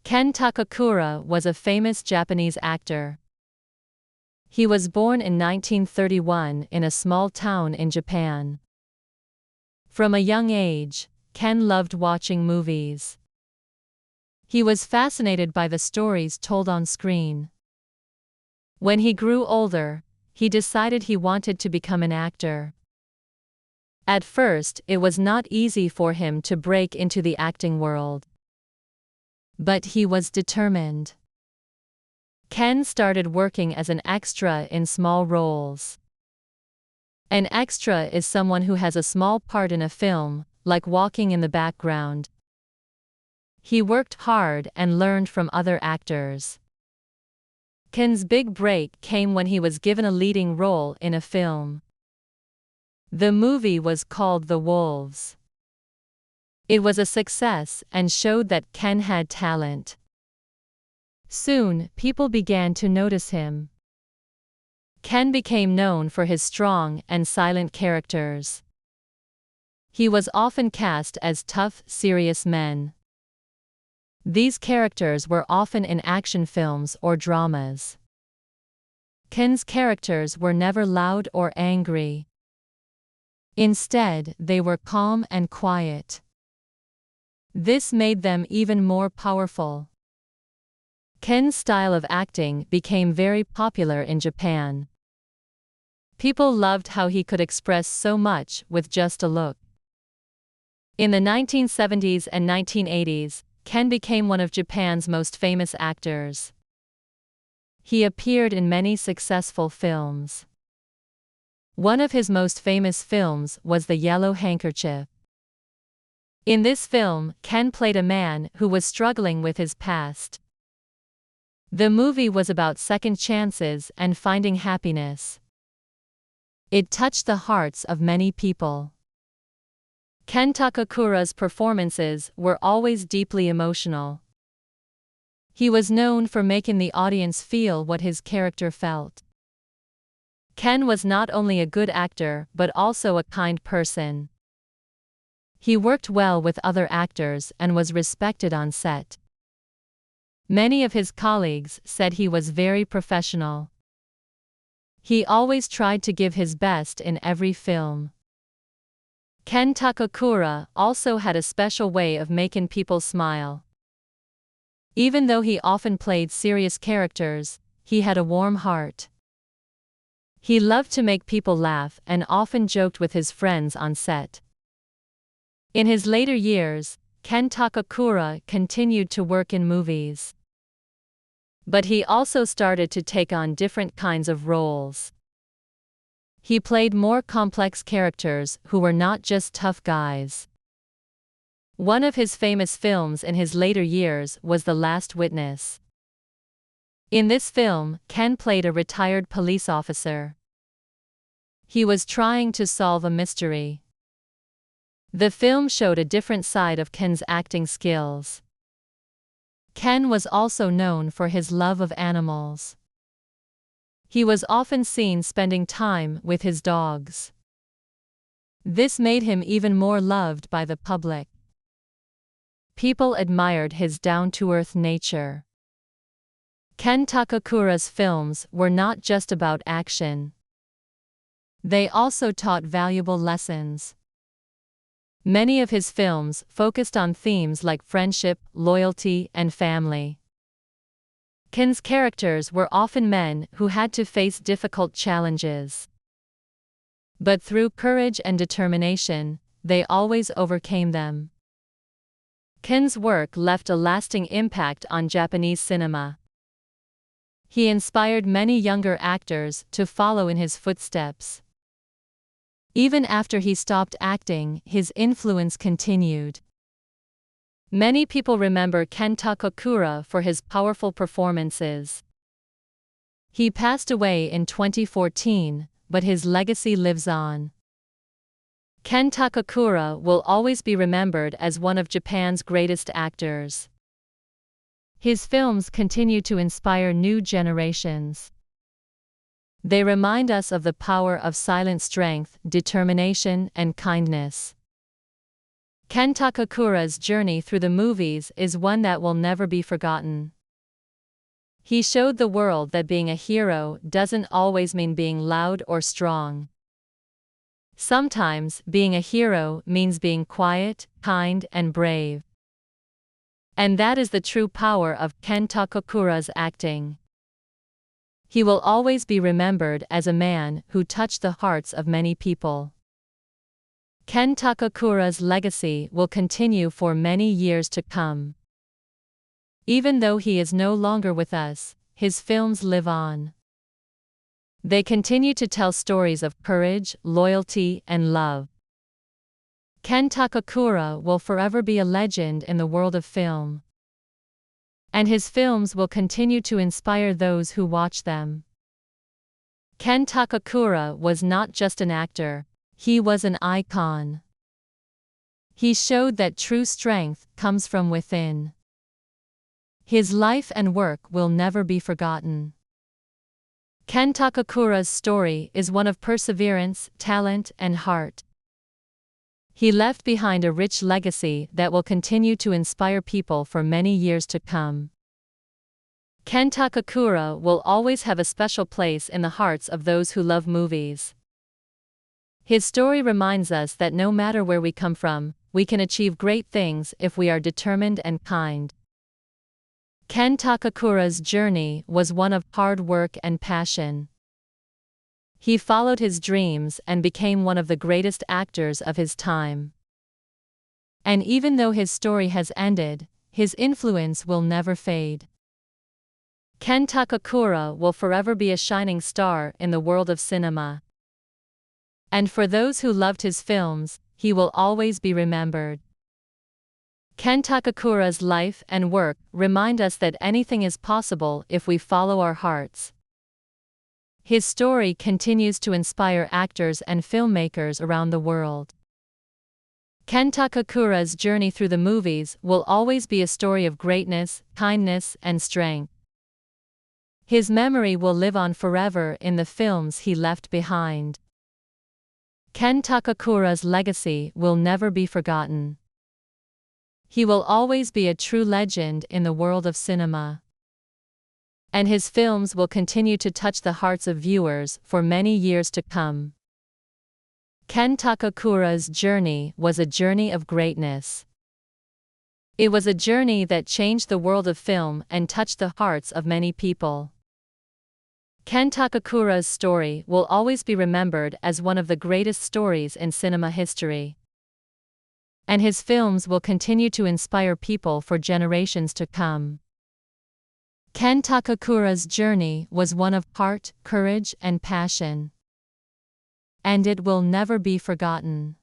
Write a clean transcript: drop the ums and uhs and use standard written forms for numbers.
Ken Takakura was a famous Japanese actor. He was born in 1931 in a small town in Japan. From a young age, Ken loved watching movies. He was fascinated by the stories told on screen. When he grew older, he decided he wanted to become an actor. At first, it was not easy for him to break into the acting world. But he was determined. Ken started working as an extra in small roles. An extra is someone who has a small part in a film, like walking in the background. He worked hard and learned from other actors. Ken's big break came when he was given a leading role in a film. The movie was called The Wolves. It was a success and showed that Ken had talent. Soon, people began to notice him. Ken became known for his strong and silent characters. He was often cast as tough, serious men. These characters were often in action films or dramas. Ken's characters were never loud or angry. Instead, they were calm and quiet. This made them even more powerful. Ken's style of acting became very popular in Japan. People loved how he could express so much with just a look. In the 1970s and 1980s, Ken became one of Japan's most famous actors. He appeared in many successful films. One of his most famous films was The Yellow Handkerchief. In this film, Ken played a man who was struggling with his past. The movie was about second chances and finding happiness. It touched the hearts of many people. Ken Takakura's performances were always deeply emotional. He was known for making the audience feel what his character felt. Ken was not only a good actor but also a kind person. He worked well with other actors and was respected on set. Many of his colleagues said he was very professional. He always tried to give his best in every film. Ken Takakura also had a special way of making people smile. Even though he often played serious characters, he had a warm heart. He loved to make people laugh and often joked with his friends on set. In his later years, Ken Takakura continued to work in movies. But he also started to take on different kinds of roles. He played more complex characters who were not just tough guys. One of his famous films in his later years was The Last Witness. In this film, Ken played a retired police officer. He was trying to solve a mystery. The film showed a different side of Ken's acting skills. Ken was also known for his love of animals. He was often seen spending time with his dogs. This made him even more loved by the public. People admired his down-to-earth nature. Ken Takakura's films were not just about action. They also taught valuable lessons. Many of his films focused on themes like friendship, loyalty, and family. Ken's characters were often men who had to face difficult challenges. But through courage and determination, they always overcame them. Ken's work left a lasting impact on Japanese cinema. He inspired many younger actors to follow in his footsteps. Even after he stopped acting, his influence continued. Many people remember Ken Takakura for his powerful performances. He passed away in 2014, but his legacy lives on. Ken Takakura will always be remembered as one of Japan's greatest actors. His films continue to inspire new generations. They remind us of the power of silent strength, determination, and kindness. Ken Takakura's journey through the movies is one that will never be forgotten. He showed the world that being a hero doesn't always mean being loud or strong. Sometimes, being a hero means being quiet, kind, and brave. And that is the true power of Ken Takakura's acting. He will always be remembered as a man who touched the hearts of many people. Ken Takakura's legacy will continue for many years to come. Even though he is no longer with us, his films live on. They continue to tell stories of courage, loyalty, and love. Ken Takakura will forever be a legend in the world of film. And his films will continue to inspire those who watch them. Ken Takakura was not just an actor, he was an icon. He showed that true strength comes from within. His life and work will never be forgotten. Ken Takakura's story is one of perseverance, talent, and heart. He left behind a rich legacy that will continue to inspire people for many years to come. Ken Takakura will always have a special place in the hearts of those who love movies. His story reminds us that no matter where we come from, we can achieve great things if we are determined and kind. Ken Takakura's journey was one of hard work and passion. He followed his dreams and became one of the greatest actors of his time. And even though his story has ended, his influence will never fade. Ken Takakura will forever be a shining star in the world of cinema. And for those who loved his films, he will always be remembered. Ken Takakura's life and work remind us that anything is possible if we follow our hearts. His story continues to inspire actors and filmmakers around the world. Ken Takakura's journey through the movies will always be a story of greatness, kindness, and strength. His memory will live on forever in the films he left behind. Ken Takakura's legacy will never be forgotten. He will always be a true legend in the world of cinema. And his films will continue to touch the hearts of viewers for many years to come. Ken Takakura's journey was a journey of greatness. It was a journey that changed the world of film and touched the hearts of many people. Ken Takakura's story will always be remembered as one of the greatest stories in cinema history. And his films will continue to inspire people for generations to come. Ken Takakura's journey was one of heart, courage, and passion. And it will never be forgotten.